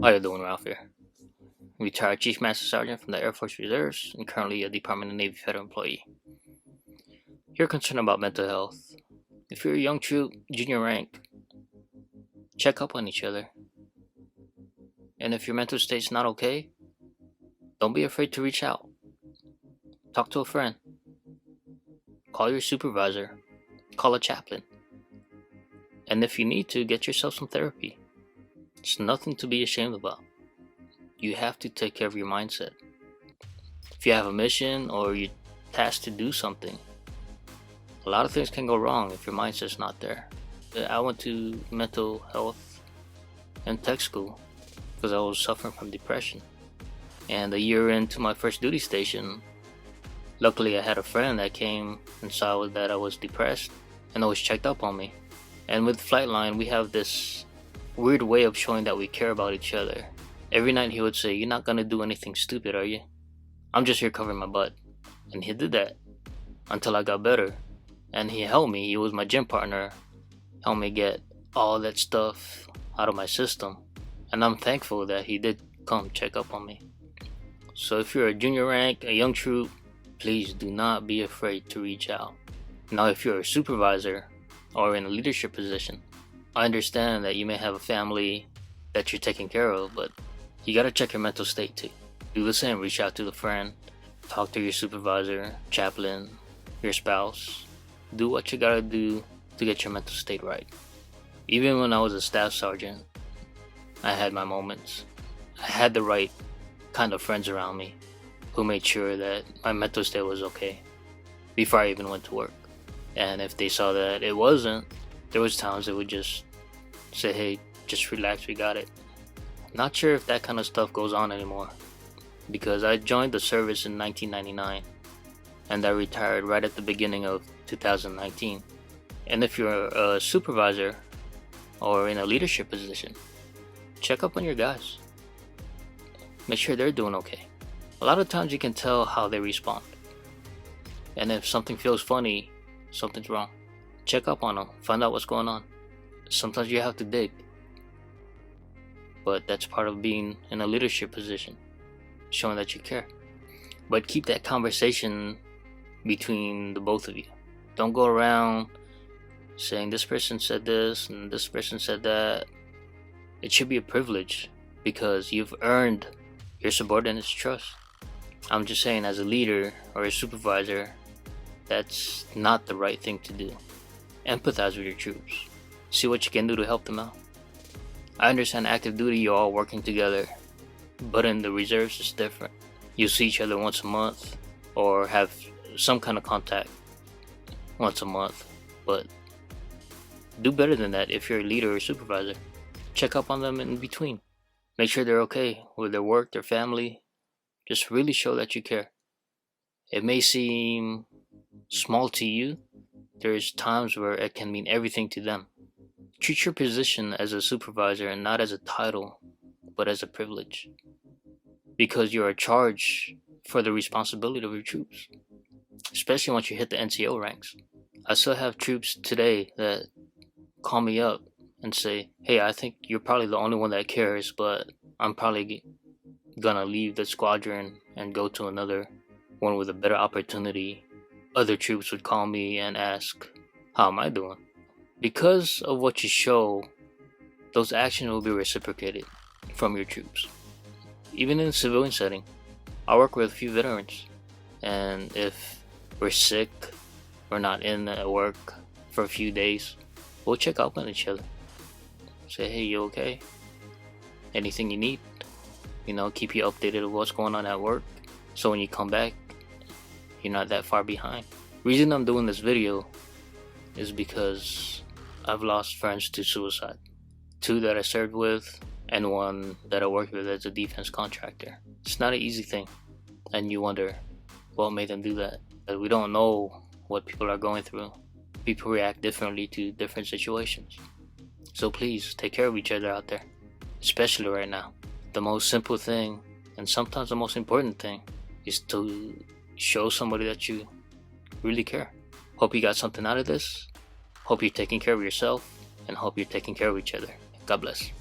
How you doing, Ralph here? Retired Chief Master Sergeant from the Air Force Reserves and currently a Department of Navy federal employee. You're concerned about mental health. If you're a young troop, junior rank, check up on each other. And if your mental state's not okay, don't be afraid to reach out. Talk to a friend. Call your supervisor. Call a chaplain. And if you need to, get yourself some therapy. It's nothing to be ashamed about. You have to take care of your mindset. If you have a mission or you're tasked to do something, a lot of things can go wrong if your mindset's not there. I went to mental health and tech school because I was suffering from depression. And a year into my first duty station, luckily I had a friend that came and saw that I was depressed and always checked up on me. And with Flightline, we have this weird way of showing that we care about each other. Every night he would say, "You're not gonna do anything stupid, are you? I'm just here covering my butt." And he did that until I got better. And he helped me. He was my gym partner, helped me get all that stuff out of my system. And I'm thankful that he did come check up on me. So if you're a junior rank, a young troop, please do not be afraid to reach out. Now if you're a supervisor or in a leadership position, I understand that you may have a family that you're taking care of, but you gotta check your mental state too. Do the same, reach out to the friend, talk to your supervisor, chaplain, your spouse. Do what you gotta do to get your mental state right. Even when I was a staff sergeant, I had my moments. I had the right kind of friends around me who made sure that my mental state was okay before I even went to work. And if they saw that it wasn't, there was times they would just say, "Hey, just relax, we got it." Not sure if that kind of stuff goes on anymore, because I joined the service in 1999 and I retired right at the beginning of 2019. And if you're a supervisor or in a leadership position, check up on your guys. Make sure they're doing okay. A lot of times you can tell how they respond. And if something feels funny, something's wrong. Check up on them, find out what's going on. Sometimes you have to dig. But that's part of being in a leadership position, showing that you care. But keep that conversation between the both of you. Don't go around saying this person said this and this person said that. It should be a privilege because you've earned your subordinates' trust. I'm just saying, as a leader or a supervisor, that's not the right thing to do. Empathize with your troops. See what you can do to help them out. I understand active duty, you're all working together, but in the reserves it's different. You see each other once a month or have some kind of contact once a month, but do better than that if you're a leader or supervisor. Check up on them in between. Make sure they're okay with their work, their family. Just really show that you care. It may seem small to you. There's times where it can mean everything to them. Treat your position as a supervisor and not as a title, but as a privilege. Because you're a charge for the responsibility of your troops. Especially once you hit the NCO ranks. I still have troops today that call me up and say, "Hey, I think you're probably the only one that cares, but I'm probably gonna leave the squadron and go to another one with a better opportunity." Other troops would call me and ask, "How am I doing?" Because of what you show, those actions will be reciprocated from your troops. Even in a civilian setting, I work with a few veterans, and if we're sick, we're not in at work for a few days, we'll check up on each other. Say, "Hey, you okay? Anything you need?" Keep you updated of what's going on at work, so when you come back, you're not that far behind. Reason I'm doing this video is because I've lost friends to suicide. 2 that I served with and 1 that I worked with as a defense contractor. It's not an easy thing, and you wonder what made them do that. But we don't know what people are going through. People react differently to different situations. So please take care of each other out there, especially right now. The most simple thing, and sometimes the most important thing, is to show somebody that you really care. Hope you got something out of this. Hope you're taking care of yourself, and hope you're taking care of each other. God bless.